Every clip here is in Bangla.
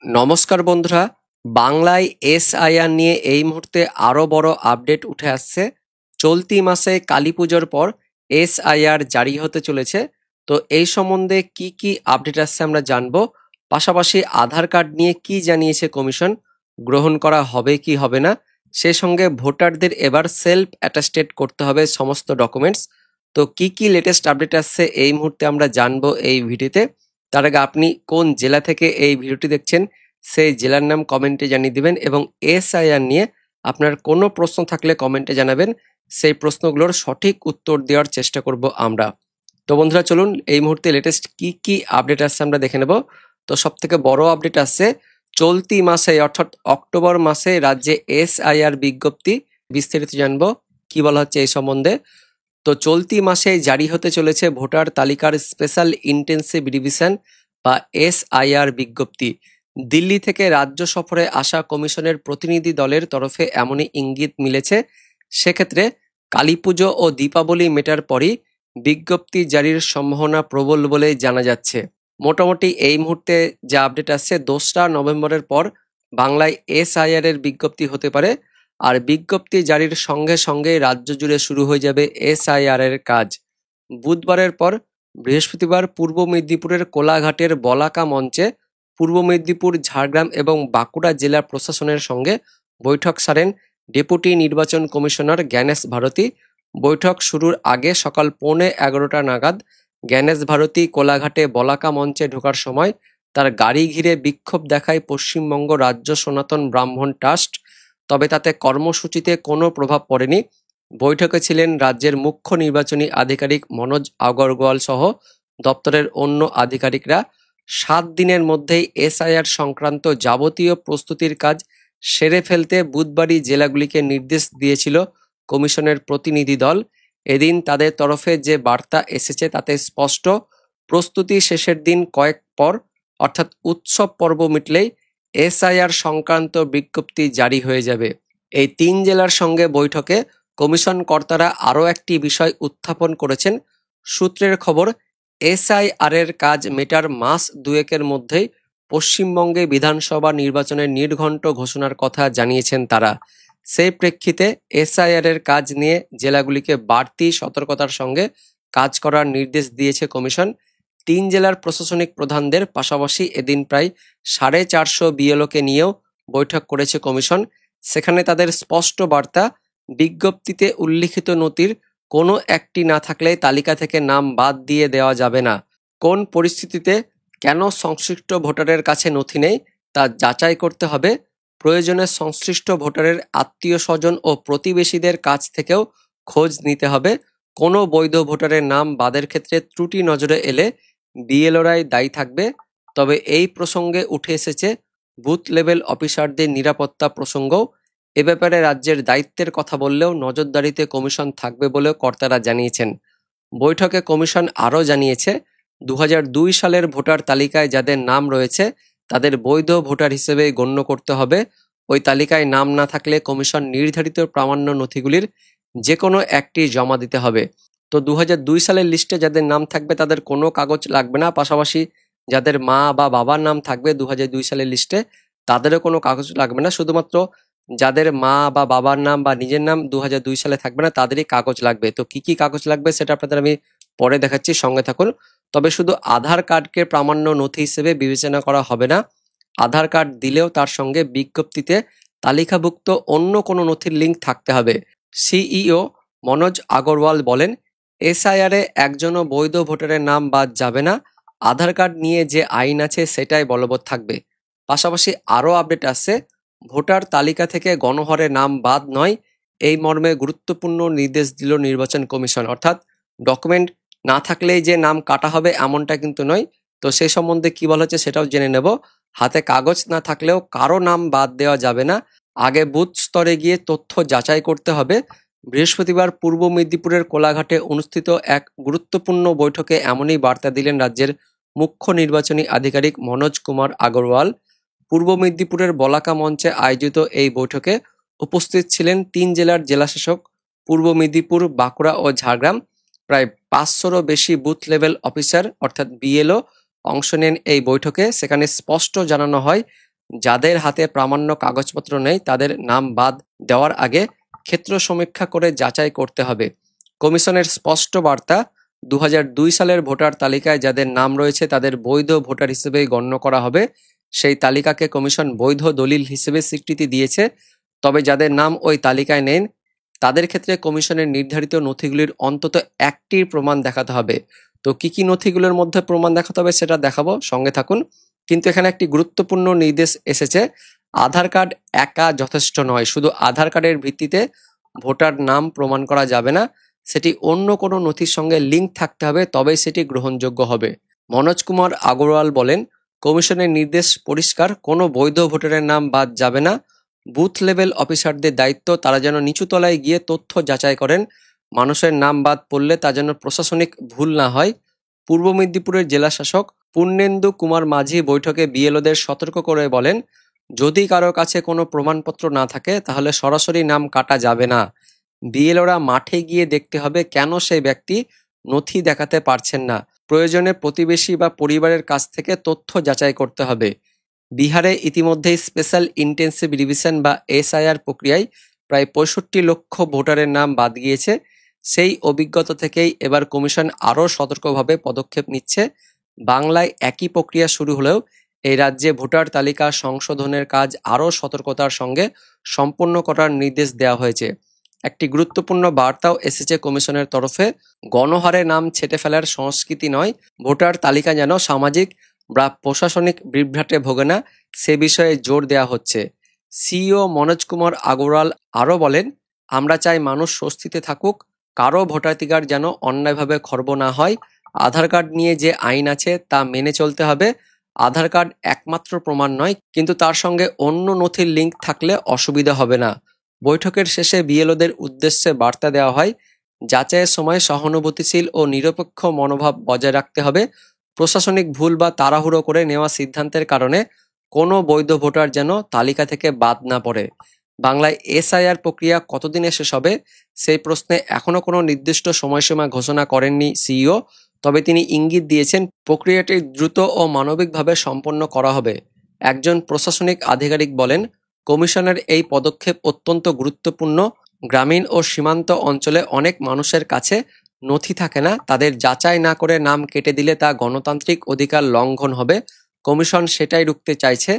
নমস্কার বন্ধুরা, বাংলায় এসআইআর নিয়ে এই মুহূর্তে আরো বড় আপডেট উঠে আসছে। চলতি মাসে কালী পুজোর পর এসআইআর জারি হতে চলেছে। তো এই সম্বন্ধে কি কি আপডেট আসছে আমরা জানবো। পাশাপাশি আধার কার্ড নিয়ে কি জানিয়েছে কমিশন, গ্রহণ করা হবে কি হবে না। সেই সঙ্গে ভোটারদের এবার সেলফ অ্যাটাস্টেড করতে হবে সমস্ত ডকুমেন্টস। তো কি কি লেটেস্ট আপডেট আসছে এই মুহূর্তে আমরা জানবো এই ভিডিওতে। তার আগে আপনি কোন জেলা থেকে এই ভিডিওটি দেখছেন সেই জেলার নাম কমেন্টে জানিয়ে দিবেন, এবং এসআইআর নিয়ে আপনার কোনো প্রশ্ন থাকলে কমেন্টে জানাবেন। সেই প্রশ্নগুলোর সঠিক উত্তর দেওয়ার চেষ্টা করব আমরা। তো বন্ধুরা চলুন এই মুহূর্তে লেটেস্ট কি কি আপডেট আসছে আমরা দেখে নেব। তো সব থেকে বড় আপডেট আসছে চলতি মাসে অর্থাৎ অক্টোবর মাসে রাজ্যে এসআইআর বিজ্ঞপ্তি। বিস্তারিত জানবো কি বলা হচ্ছে এই সম্বন্ধে। তো চলতি মাসে জারি হতে চলেছে ভোটার তালিকার স্পেশাল ইন্টেন্সিভ রিভিশন বা এসআইআর বিজ্ঞপ্তি। দিল্লি থেকে রাজ্য সফরে আসা কমিশনের প্রতিনিধি দলের তরফে এমনই ইঙ্গিত মিলেছে। সেক্ষেত্রে কালীপুজো ও দীপাবলি মেটার পরই বিজ্ঞপ্তি জারির সম্ভাবনা প্রবল বলে জানা যাচ্ছে। মোটামুটি এই মুহূর্তে যে আপডেট আসছে 2রা নভেম্বরের পর বাংলায় এসআইআর এর বিজ্ঞপ্তি হতে পারে। আর বিজ্ঞপ্তি জারির সঙ্গে সঙ্গে রাজ্য জুড়ে শুরু হয়ে যাবে এসআইআর এর কাজ। বুধবারের পর বৃহস্পতিবার পূর্ব মেদিনীপুরের কোলাঘাটের বলাকা মঞ্চে পূর্ব মেদিনীপুর, ঝাড়গ্রাম এবং বাঁকুড়া জেলা প্রশাসনের সঙ্গে বৈঠক সারেন ডেপুটি নির্বাচন কমিশনার জ্ঞানেশ ভারতী। বৈঠক শুরুর আগে সকাল 11:15 নাগাদ জ্ঞানেশ ভারতী কোলাঘাটে বলাকা মঞ্চে ঢোকার সময় তার গাড়ি ঘিরে বিক্ষোভ দেখায় পশ্চিমবঙ্গ রাজ্য সনাতন ব্রাহ্মণ ট্রাস্ট। তবে তাতে কর্মসূচিতে কোনো প্রভাব পড়েনি। বৈঠকে ছিলেন রাজ্যের মুখ্য নির্বাচনী আধিকারিক মনোজ আগরওয়াল সহ দপ্তরের অন্য আধিকারিকরা। 7 দিনের মধ্যেই এসআইআর সংক্রান্ত যাবতীয় প্রস্তুতির কাজ সেরে ফেলতে বুধবারই জেলাগুলিকে নির্দেশ দিয়েছিল কমিশনের প্রতিনিধি দল। এদিন তাদের তরফে যে বার্তা এসেছে তাতে স্পষ্ট, প্রস্তুতি শেষের দিন কয়েক পর অর্থাৎ উৎসব পর্ব মিটলেই এসআইআর সংক্রান্ত বিজ্ঞপ্তি জারি হয়ে যাবে। এই 3 জেলার সঙ্গে বৈঠকে কমিশন কর্তারা আরও একটি বিষয় উত্থাপন করেছেন। সূত্রের খবর, এসআইআর এর কাজ মেটার মাস দুয়েকের মধ্যেই পশ্চিমবঙ্গে বিধানসভা নির্বাচনের নির্ঘণ্ট ঘোষণার কথা জানিয়েছেন তারা। সেই প্রেক্ষিতে এসআইআর এর কাজ নিয়ে জেলাগুলিকে বাড়তি সতর্কতার সঙ্গে কাজ করার নির্দেশ দিয়েছে কমিশন। 3 জেলার প্রশাসনিক প্রধানদের পাশাপাশি এদিন প্রায় 450 বিএলওকে নিয়েও বৈঠক করেছে কমিশন। সেখানে তাদের স্পষ্ট বার্তা, বিজ্ঞপ্তিতে উল্লিখিত নথির কোনো একটি না থাকলে তালিকা থেকে নাম বাদ দিয়ে দেওয়া যাবে না। কোন পরিস্থিতিতে কেন সংশ্লিষ্ট ভোটারের কাছে নথি নেই তা যাচাই করতে হবে। প্রয়োজনে সংশ্লিষ্ট ভোটারের আত্মীয় স্বজন ও প্রতিবেশীদের কাছ থেকেও খোঁজ নিতে হবে। কোনো বৈধ ভোটারের নাম বাদের ক্ষেত্রে ত্রুটি নজরে এলে বিএলওরাই দায়ী থাকবে। তবে এই প্রসঙ্গে উঠে এসেছে বুথ লেভেল অফিসারদের নিরাপত্তা প্রসঙ্গও। এ ব্যাপারে রাজ্যের দায়িত্বের কথা বললেও নজরদারিতে কমিশন থাকবে বলেও কর্তারা জানিয়েছেন। বৈঠকে কমিশন আরও জানিয়েছে, 2002 সালের ভোটার তালিকায় যাদের নাম রয়েছে তাদের বৈধ ভোটার হিসেবে গণ্য করতে হবে। ওই তালিকায় নাম না থাকলে কমিশন নির্ধারিত প্রামাণ্য নথিগুলির যে কোনো একটি জমা দিতে হবে। তো 2002 সালের লিস্টে যাদের নাম থাকবে তাদের কোনো কাগজ লাগবে না। পাশাপাশি যাদের মা বা বাবার নাম থাকবে 2002 সালের লিস্টে তাদেরও কোনো কাগজ লাগবে না। শুধুমাত্র যাদের মা বা বাবার নাম বা নিজের নাম 2002 সালে থাকবে না তাদেরই কাগজ লাগবে। তো কি কি কাগজ লাগবে সেটা আপনাদের আমি পরে দেখাচ্ছি, সঙ্গে থাকুন। তবে শুধু আধার কার্ডকে প্রামাণ্য নথি হিসেবে বিবেচনা করা হবে না। আধার কার্ড দিলেও তার সঙ্গে বিজ্ঞপ্তিতে তালিকাভুক্ত অন্য কোনো নথির লিঙ্ক থাকতে হবে। সিইও মনোজ আগরওয়াল বলেন, এসআইআরে একজনও বৈধ ভোটারের নাম বাদ যাবে না। আধার কার্ড নিয়ে যে আইন আছে সেটাই বলবৎ থাকবে। পাশাপাশি আরও আপডেট আসছে, ভোটার তালিকা থেকে গণহারে নাম বাদ নয়, এই মর্মে গুরুত্বপূর্ণ নির্দেশ দিল নির্বাচন কমিশন। অর্থাৎ ডকুমেন্ট না থাকলেই যে নাম কাটা হবে এমনটা কিন্তু নয়। তো সেই সম্বন্ধে কি বলা হচ্ছে সেটাও জেনে নেব। হাতে কাগজ না থাকলেও কারো নাম বাদ দেওয়া যাবে না। আগে বুথ স্তরে গিয়ে তথ্য যাচাই করতে হবে। বৃহস্পতিবার পূর্ব মেদিনীপুরের কোলাঘাটে অনুষ্ঠিত এক গুরুত্বপূর্ণ বৈঠকে এমনই বার্তা দিলেন রাজ্যের মুখ্য নির্বাচনী আধিকারিক মনোজ কুমার আগরওয়াল। পূর্ব মেদিনীপুরের বলাকা মঞ্চে আয়োজিত এই বৈঠকে উপস্থিত ছিলেন 3 জেলার জেলাশাসক। পূর্ব মেদিনীপুর, বাঁকুড়া ও ঝাড়গ্রাম প্রায় 500রও বেশি বুথ লেভেল অফিসার অর্থাৎ বিএলও অংশ নেন এই বৈঠকে। সেখানে স্পষ্ট জানানো হয়, যাদের হাতে প্রামাণ্য কাগজপত্র নেই তাদের নাম বাদ দেওয়ার আগে ক্ষেত্র সমীক্ষা করে যাচাই করতে হবে। কমিশনের স্পষ্ট বার্তা, 2002 সালের ভোটার তালিকায় যাদের নাম রয়েছে তাদের বৈধ ভোটার হিসেবেই গণ্য করা হবে। সেই তালিকাকে কমিশন বৈধ দলিল হিসেবে স্বীকৃতি দিয়েছে। তবে যাদের নাম ওই তালিকায় নেই তাদের ক্ষেত্রে কমিশনের নির্ধারিত নথিগুলির অন্তত একটির প্রমাণ দেখাতে হবে। তো কি কি নথিগুলোর মধ্যে প্রমাণ দেখাতে হবে সেটা দেখাবো, সঙ্গে থাকুন। কিন্তু এখানে একটি গুরুত্বপূর্ণ নির্দেশ এসেছে, আধার কার্ড একা যথেষ্ট নয়। শুধু আধার কার্ডের ভিত্তিতে ভোটার নাম প্রমাণ করা যাবে না, সেটি অন্য কোনো নথির সঙ্গে লিঙ্ক থাকতে হবে, তবেই সেটি গ্রহণযোগ্য হবে। মনোজ কুমার আগরওয়াল বলেন, কমিশনের নির্দেশ পরিষ্কার, কোনো বৈধ ভোটারের নাম বাদ যাবে না। বুথ লেভেল অফিসারদের দায়িত্ব, তারা যেন নিচুতলায় গিয়ে তথ্য যাচাই করেন। মানুষের নাম বাদ পড়লে তা যেন প্রশাসনিক ভুল না হয়। পূর্ব মেদিনীপুরের জেলা শাসক পূর্ণেন্দু কুমার মাঝি বৈঠকে বিএলওদের সতর্ক করে বলেন, যদি কারো কাছে কোনো প্রমাণপত্র না থাকে তাহলে সরাসরি নাম কাটা যাবে না। বিএলওরা মাঠে গিয়ে দেখতে হবে কেন সেই ব্যক্তি নথি দেখাতে পারছেন না। প্রয়োজনে প্রতিবেশী বা পরিবারের কাছ থেকে তথ্য যাচাই করতে হবে। বিহারে ইতিমধ্যেই স্পেশাল ইন্টেন্সিভ রিভিশন বা এসআইআর প্রক্রিয়ায় প্রায় 65 লক্ষ ভোটারের নাম বাদ গিয়েছে। সেই অভিজ্ঞতা থেকেই এবার কমিশন আরও সতর্কভাবে পদক্ষেপ নিচ্ছে। বাংলায় একই প্রক্রিয়া শুরু হলেও এই রাজ্যে ভোটার তালিকা সংশোধনের কাজ আরও সতর্কতার সঙ্গে সম্পন্ন করার নির্দেশ দেওয়া হয়েছে। একটি গুরুত্বপূর্ণ বার্তাও এসেছে কমিশনের তরফে, গণহারে নাম ছেঁটে ফেলার সংস্কৃতি নয়, ভোটার তালিকা যেন সামাজিক বা প্রশাসনিক বিভ্রাটে ভোগে না, সে বিষয়ে জোর দেওয়া হচ্ছে। সিইও মনোজ কুমার আগরওয়াল আরও বলেন, আমরা চাই মানুষ স্বস্তিতে থাকুক, কারো ভোটাধিকার যেন অন্যায়ভাবে খর্ব না হয়। আধার কার্ড নিয়ে যে আইন আছে তা মেনে চলতে হবে। আধার কার্ড একমাত্র প্রমাণ নয়, কিন্তু তার সঙ্গে অন্য নথির লিঙ্ক থাকলে অসুবিধা হবে না। বৈঠকের শেষে বিএলওদের উদ্দেশ্যে বার্তা দেওয়া হয়, যাচাইয়ের সময় সহানুভূতিশীল ও নিরপেক্ষ মনোভাব বজায় রাখতে হবে। প্রশাসনিক ভুল বা তাড়াহুড়ো করে নেওয়া সিদ্ধান্তের কারণে কোনো বৈধ ভোটার যেন তালিকা থেকে বাদ না পড়ে। বাংলায় এসআইআর প্রক্রিয়া কতদিনে শেষ হবে সেই প্রশ্নে এখনো কোনো নির্দিষ্ট সময়সীমা ঘোষণা করেননি সিইও। তবে তিনি ইঙ্গিত দিয়েছেন প্রক্রিয়াটি দ্রুত ও মানবিকভাবে সম্পন্ন করা হবে। একজন প্রশাসনিক আধিকারিক বলেন, কমিশনের এই পদক্ষেপ অত্যন্ত গুরুত্বপূর্ণ। গ্রামীণ ও সীমান্ত অঞ্চলে অনেক মানুষের কাছে নথি থাকে না, তাদের যাচাই না করে নাম কেটে দিলে তা গণতান্ত্রিক অধিকার লঙ্ঘন হবে। কমিশন সেটাই রুখতে চাইছে।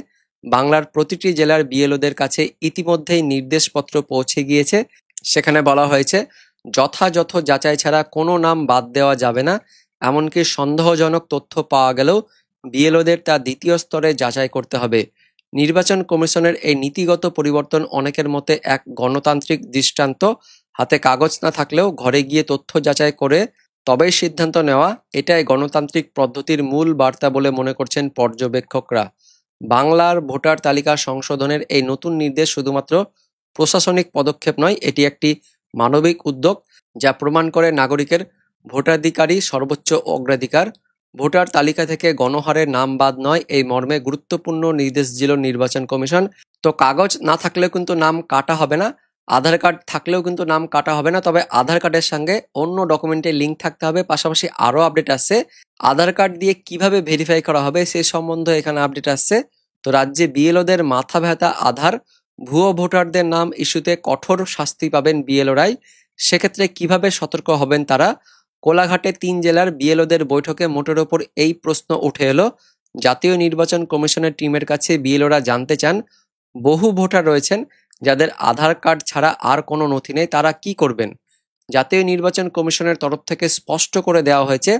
বাংলার প্রতিটি জেলার বিএলওদের কাছে ইতিমধ্যেই নির্দেশপত্র পৌঁছে গিয়েছে। সেখানে বলা হয়েছে, যথাযথ যাচাই ছাড়া কোনো নাম বাদ দেওয়া যাবে না। এমনকি সন্দেহজনক তথ্য পাওয়া গেলেও বিএলওদের তা দ্বিতীয় স্তরে যাচাই করতে হবে। নির্বাচন কমিশনের এই নীতিগত পরিবর্তন অনেকের মতে এক গণতান্ত্রিক দৃষ্টান্ত। হাতে কাগজ না থাকলেও ঘরে গিয়ে তথ্য যাচাই করে তবেই সিদ্ধান্ত নেওয়া, এটাই গণতান্ত্রিক পদ্ধতির মূল বার্তা বলে মনে করছেন পর্যবেক্ষকরা। বাংলার ভোটার তালিকা সংশোধনের এই নতুন নির্দেশ শুধুমাত্র প্রশাসনিক পদক্ষেপ নয়, এটি একটি মানবিক উদ্যোগ যা প্রমাণ করে নাগরিকের ভোটাধিকারই সর্বোচ্চ অগ্রাধিকার। ভোটার তালিকা থেকে গণহারে নাম বাদ নয়, এই মর্মে গুরুত্বপূর্ণ নির্দেশ দিল নির্বাচন কমিশন। তো কাগজ না থাকলেও কিন্তু নাম কাটা হবে না, আধার কার্ড থাকলেও কিন্তু নাম কাটা হবে না, তবে আধার কার্ডের সঙ্গে অন্য ডকুমেন্টের লিঙ্ক থাকতে হবে। পাশাপাশি আরও আপডেট আসছে, আধার কার্ড দিয়ে কিভাবে ভেরিফাই করা হবে সে সম্বন্ধে এখানে আপডেট আসছে। তো রাজ্যে বিএলওদের মাথা ব্যথা আধার, ভুয়ো ভোটারদের নাম ইস্যুতে কঠোর শাস্তি পাবেন বিএলওরাই। সেক্ষেত্রে কিভাবে সতর্ক হবেন তারা? কোলাঘাটে 3 জেলার বিএলওদের বৈঠকে মোটের ওপর এই প্রশ্ন উঠে এলো। জাতীয় নির্বাচন কমিশনের টিমের কাছে বিএলওরা জানতে চান, বহু ভোটার রয়েছেন যাদের আধার কার্ড ছাড়া আর কোনো নথি নেই, তারা কি করবেন? জাতীয় নির্বাচন কমিশনের তরফ থেকে স্পষ্ট করে দেওয়া হয়েছে,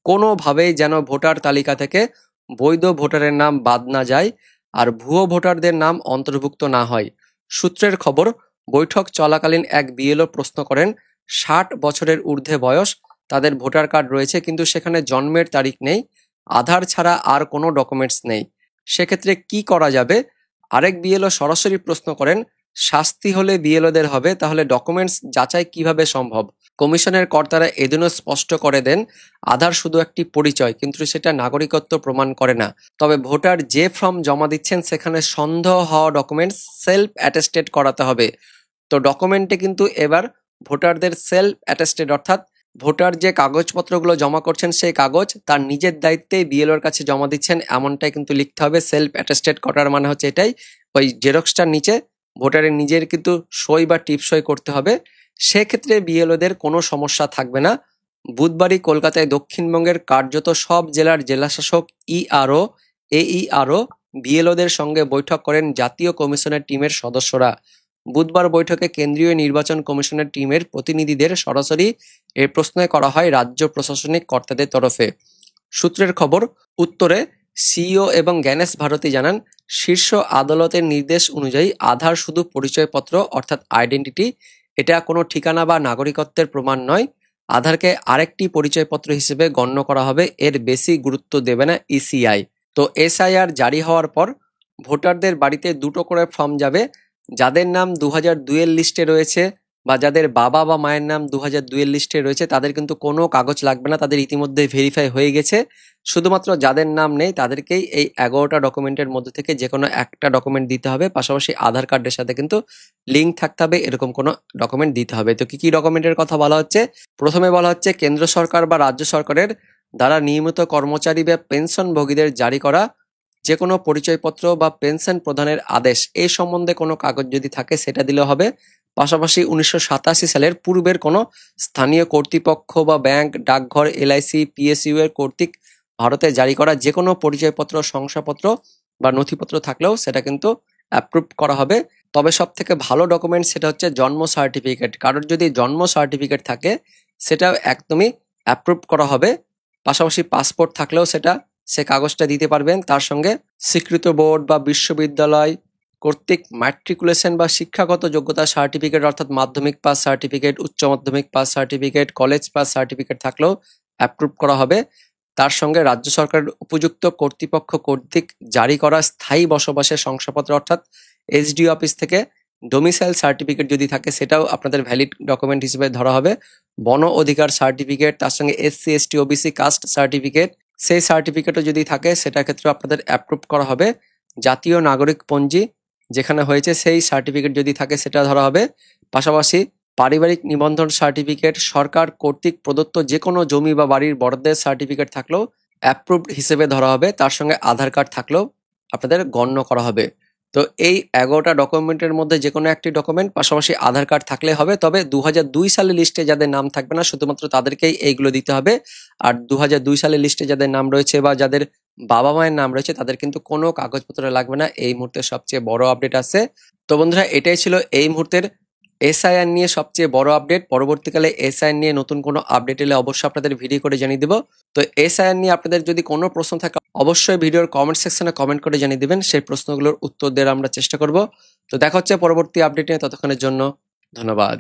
কোনোভাবেই যেন ভোটার তালিকা থেকে বৈধ ভোটারের নাম বাদ না যায় আর ভুয়ো ভোটারদের নাম অন্তর্ভুক্ত না হয়। সূত্রের খবর, বৈঠক চলাকালীন এক বিএলও প্রশ্ন করেন, 60 বছরের ঊর্ধ্বে বয়স, তাদের ভোটার কার্ড রয়েছে কিন্তু সেখানে জন্মের তারিখ নেই, আধার ছাড়া আর কোনো ডকুমেন্টস নেই, সেক্ষেত্রে কি করা যাবে? আরেক বিএলও সরাসরি প্রশ্ন করেন, শাস্তি হলে বিএলওদের হবে, তাহলে ডকুমেন্টস যাচাই কিভাবে সম্ভব? কমিশনের কর্তারা এদিনও স্পষ্ট করে দেন, আধার শুধু একটি পরিচয়, কিন্তু সেটা নাগরিকত্ব প্রমাণ করে না। তবে ভোটার যে ফর্ম জমা দিচ্ছেন সেখানে সন্দেহ হওয়া ডকুমেন্টস সেলফ অ্যাটেস্টেড করাতে হবে। তো ডকুমেন্টে কিন্তু এবার ভোটারদের সেলফ অ্যাটেস্টেড অর্থাৎ ভোটার যে কাগজপত্রগুলো জমা করছেন সেই কাগজ তার নিজের দায়িত্বেই বিএলওর কাছে জমা দিচ্ছেন এমনটাই কিন্তু লিখতে হবে। সেলফ অ্যাটেস্টেড করার মানে হচ্ছে এটাই, ওই জেরক্সটার নিচে ভোটারের নিজের কিন্তু সই বা টিপ সই করতে হবে। সেক্ষেত্রে বিএলওদের কোনো সমস্যা থাকবে না। বুধবারই কলকাতায় দক্ষিণবঙ্গের কার্যত সব জেলার জেলাশাসক ইআরও, এইআরও, বিএলওদের সঙ্গে বৈঠক করেন জাতীয় কমিশনের টিমের সদস্যরা। বুধবার বৈঠকে কেন্দ্রীয় নির্বাচন কমিশনের টিমের প্রতিনিধিদের সরাসরি এ প্রশ্ন করা হয় রাজ্য প্রশাসনিক কর্তাদের তরফে। সূত্রের খবর, উত্তরে সিইও এবং জ্ঞানেশ ভারতী জানান, শীর্ষ আদালতের নির্দেশ অনুযায়ী আধার শুধু পরিচয়পত্র অর্থাৎ আইডেন্টিটি, এটা কোনো ঠিকানা বা নাগরিকত্বের প্রমাণ নয়। আধারকে আরেকটি পরিচয়পত্র হিসেবে গণ্য করা হবে, এর বেশি গুরুত্ব দেবে না ইসিআই। তো এসআইআর জারি হওয়ার পর ভোটারদের বাড়িতে দুটো করে ফর্ম যাবে। যাদের নাম 2002-এর লিস্টে রয়েছে বা যাদের বাবা বা মায়ের নাম 2002-এর লিস্টে রয়েছে তাদের কিন্তু কোনো কাগজ লাগবে না, তাদের ইতিমধ্যে ভেরিফাই হয়ে গেছে। শুধুমাত্র যাদের নাম নেই তাদেরকেই এই 11টা ডকুমেন্টের মধ্যে থেকে যে কোনো একটা ডকুমেন্ট দিতে হবে, পাশাপাশি আধার কার্ডের সাথে কিন্তু লিঙ্ক থাকতে হবে, এরকম কোনো ডকুমেন্ট দিতে হবে। তো কি কি ডকুমেন্টের কথা বলা হচ্ছে? প্রথমে বলা হচ্ছে কেন্দ্র সরকার বা রাজ্য সরকারের দ্বারা নিয়মিত কর্মচারী বা পেনশনভোগীদের জারি করা যে কোনো পরিচয়পত্র বা পেনশন প্রদানের আদেশ, এই সম্বন্ধে কোনো কাগজ যদি থাকে সেটা দিলে হবে। পাশাপাশি 1987 সালের পূর্বের কোনো স্থানীয় কর্তৃপক্ষ বা ব্যাংক, ডাকঘর, এলআইসি, পিএসইউ এর কর্তৃক ভারতে জারি করা যে কোনো পরিচয়পত্র, শংসাপত্র বা নথিপত্র থাকলেও সেটা কিন্তু অ্যাপ্রুভ করা হবে। তবে সব থেকে ভালো ডকুমেন্ট সেটা হচ্ছে জন্ম সার্টিফিকেট। কারোর যদি জন্ম সার্টিফিকেট থাকে সেটাও একদমই অ্যাপ্রুভ করা হবে। পাশাপাশি পাসপোর্ট থাকলেও সে কাগজটা দিতে পারবেন। তার সঙ্গে স্বীকৃত বোর্ড বা বিশ্ববিদ্যালয় কর্তৃক ম্যাট্রিকুলেশন বা শিক্ষাগত যোগ্যতা সার্টিফিকেট অর্থাৎ মাধ্যমিক পাস সার্টিফিকেট, উচ্চ মাধ্যমিক pass certificate, college pass certificate থাকলেও অ্যাপ্রুভ করা হবে। তার সঙ্গে রাজ্য সরকারের উপযুক্ত কর্তৃপক্ষ কর্তৃক জারি করা স্থায়ী বসবাসের শংসাপত্র অর্থাৎ এসডিও অফিস থেকে ডোমিসাইল সার্টিফিকেট যদি থাকে সেটাও আপনাদের ভ্যালিড ডকুমেন্ট হিসেবে ধরা হবে। বন অধিকার সার্টিফিকেট, তার সঙ্গে SC ST OBC caste certificate, সেই সার্টিফিকেটও যদি থাকে সেটার ক্ষেত্রে আপনাদের অ্যাপ্রুভ করা হবে। জাতীয় নাগরিক পঞ্জি যেখানে হয়েছে সেই সার্টিফিকেট যদি থাকে সেটা ধরা হবে। পাশাপাশি পারিবারিক নিবন্ধন সার্টিফিকেট, সরকার কর্তৃক প্রদত্ত যে কোনো জমি বা বাড়ির বরাদ্দের সার্টিফিকেট থাকলেও অ্যাপ্রুভড হিসেবে ধরা হবে। তার সঙ্গে আধার কার্ড থাকলেও আপনাদের গণ্য করা হবে। তো এই 11টা ডকুমেন্টের মধ্যে যে কোনো একটি ডকুমেন্ট, পাশাপাশি আধার কার্ড থাকলে হবে। তবে 2002 সালের লিস্টে যাদের নাম থাকবে না শুধুমাত্র তাদেরকেই এইগুলো দিতে হবে। আর 2002 সালের লিস্টে যাদের নাম রয়েছে বা যাদের বাবা মায়ের নাম রয়েছে তাদের কিন্তু কোনো কাগজপত্র লাগবে না। এই মুহূর্তে সবচেয়ে বড় আপডেট আছে। তো বন্ধুরা, এটাই ছিল এই মুহূর্তের এসআইআর নিয়ে সবচেয়ে বড় আপডেট। পরবর্তীকালে এসআইআর নিয়ে নতুন কোনো আপডেট এলে অবশ্যই আপনাদের ভিডিও করে জানিয়ে দেবো। তো এসআইআর নিয়ে আপনাদের যদি কোনো প্রশ্ন থাকে অবশ্যই ভিডিওর কমেন্ট সেকশনে কমেন্ট করে জানিয়ে দিবেন, সেই প্রশ্নগুলোর উত্তর দেওয়ার আমরা চেষ্টা করব। তো দেখা হচ্ছে পরবর্তী আপডেট নিয়ে, ততক্ষণের জন্য ধন্যবাদ।